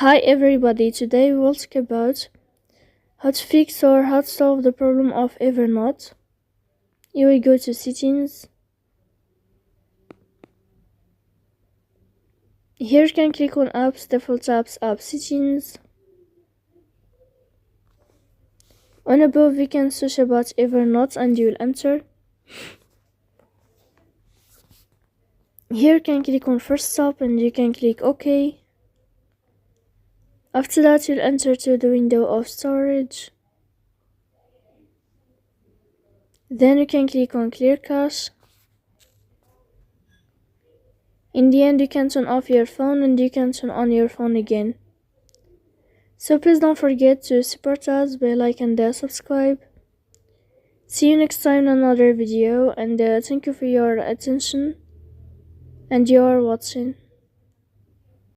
Hi everybody, today we will talk about how to fix or how to solve the problem of Evernote. You will go to settings. Here you can click on apps, default apps, app settings. On above we can search about Evernote and you will enter. Here you can click on first stop and you can click OK. After that you'll enter to the window of storage. Then you can click on clear cache. In the end you can turn off your phone and you can turn on your phone again. So please don't forget to support us by like and subscribe. See you next time in another video and thank you for your attention and your watching.